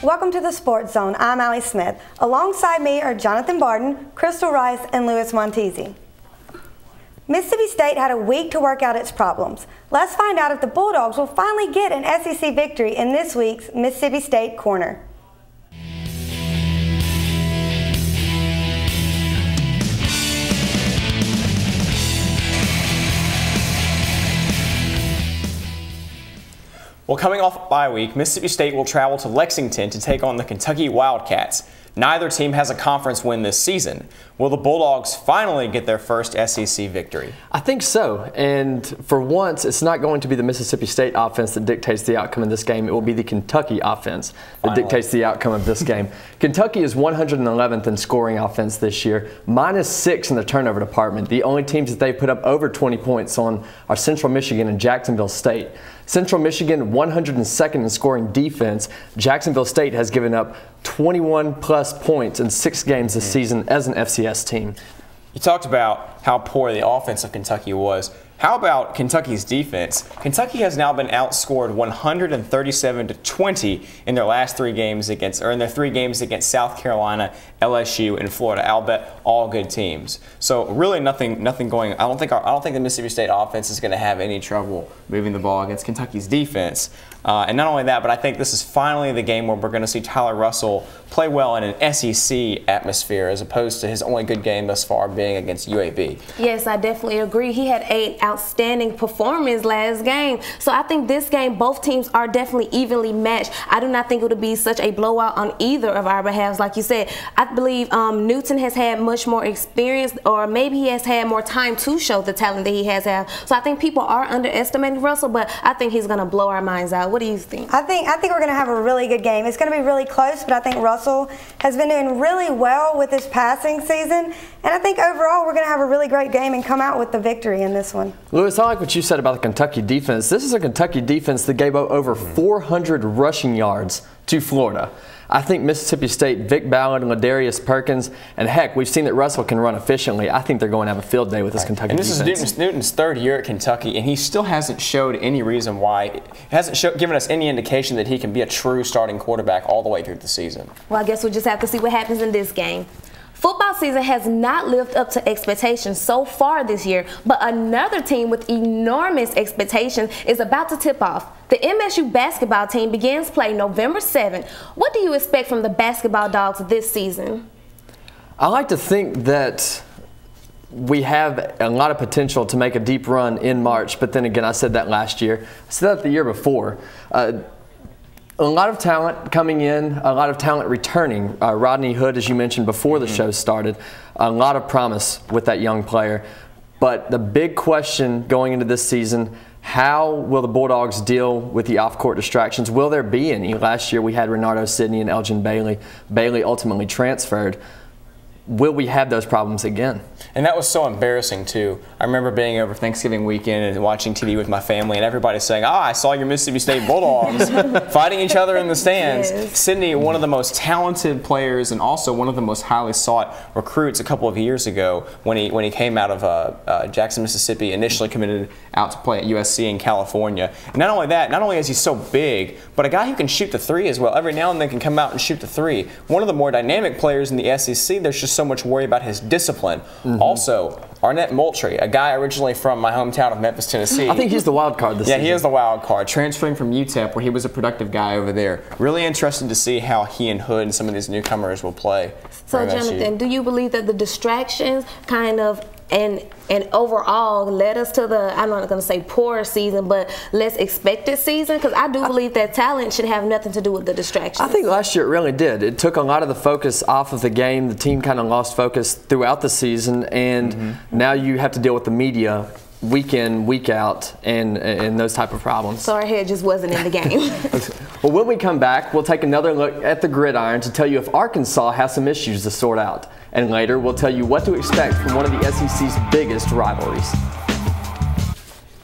Welcome to the Sports Zone. I'm Allie Smith. Alongside me are Jonathan Barton, Crystal Rice, and Louis Montesi. Mississippi State had a week to work out its problems. Let's find out if the Bulldogs will finally get an SEC victory in this week's Mississippi State Corner. Well, coming off bye week, Mississippi State will travel to Lexington to take on the Kentucky Wildcats. Neither team has a conference win this season. Will the Bulldogs finally get their first SEC victory? I think so, and for once, it's not going to be the Mississippi State offense that dictates the outcome of this game. It will be the Kentucky offense that dictates the outcome of this game. Kentucky is 111th in scoring offense this year, -6 in the turnover department. The only teams that they've put up over 20 points on are Central Michigan and Jacksonville State. Central Michigan 102nd in scoring defense. Jacksonville State has given up 21+ points in 6 games this season as an FCS team. You talked about how poor the offense of Kentucky was. How about Kentucky's defense? Kentucky has now been outscored 137-20 in their last 3 games against, or in their 3 games against South Carolina, LSU, and Florida. I'll bet all good teams. So really nothing going. I don't think the Mississippi State offense is going to have any trouble moving the ball against Kentucky's defense. And not only that, but I think this is finally the game where we're going to see Tyler Russell play well in an SEC atmosphere as opposed to his only good game thus far being against UAB. Yes, I definitely agree. He had 8 outstanding performance last game. So I think this game, both teams are definitely evenly matched. I do not think it would be such a blowout on either of our behalves. Like you said, I believe Newton has had much more experience, or maybe he has had more time to show the talent that he has had. So I think people are underestimating Russell, but I think he's going to blow our minds out. What do you think? I think we're going to have a really good game. It's going to be really close, but I think Russell has been doing really well with his passing season, and I think overall we're going to have a really great game and come out with the victory in this one. Louis, I like what you said about the Kentucky defense. This is a Kentucky defense that gave up over 400 rushing yards to Florida. I think Mississippi State, Vic Ballard, Ladarius Perkins, and heck, we've seen that Russell can run efficiently. I think they're going to have a field day with this Kentucky defense. And this is Newton's 3rd year at Kentucky, and he still hasn't showed any reason why. He hasn't given us any indication that he can be a true starting quarterback all the way through the season. Well, I guess we'll just have to see what happens in this game. Football season has not lived up to expectations so far this year, but another team with enormous expectations is about to tip off. The MSU basketball team begins play November 7th. What do you expect from the basketball Dogs this season? I like to think that we have a lot of potential to make a deep run in March, but then again, I said that last year. I said that the year before. A lot of talent coming in, a lot of talent returning. Rodney Hood, as you mentioned before the show started, a lot of promise with that young player. But the big question going into this season, how will the Bulldogs deal with the off-court distractions? Will there be any? Last year we had Renardo Sidney and Elgin Bailey. Bailey ultimately transferred. Will we have those problems again? And that was so embarrassing, too. I remember being over Thanksgiving weekend and watching TV with my family, and everybody saying, I saw your Mississippi State Bulldogs fighting each other in the stands. Yes. Sidney, one of the most talented players and also one of the most highly sought recruits a couple of years ago when he came out of Jackson, Mississippi, initially committed out to play at USC in California. And not only that, not only is he so big, but a guy who can shoot the 3 as well. Every now and then can come out and shoot the 3. One of the more dynamic players in the SEC. There's just so much worry about his discipline. Also, Arnett Moultrie, a guy originally from my hometown of Memphis, Tennessee. I think he's the wild card this season. Yeah, he is the wild card, transferring from UTEP where he was a productive guy over there. Really interesting to see how he and Hood and some of these newcomers will play. So, Jonathan, do you believe that the distractions kind of and overall led us to the, I'm not going to say poor season, but less expected season? Because I do believe that talent should have nothing to do with the distractions. I think last year it really did. It took a lot of the focus off of the game. The team kind of lost focus throughout the season, and now you have to deal with the media week in, week out, and those type of problems. So our head just wasn't in the game. Well, when we come back, we'll take another look at the gridiron to tell you if Arkansas has some issues to sort out. And later, we'll tell you what to expect from one of the SEC's biggest rivalries.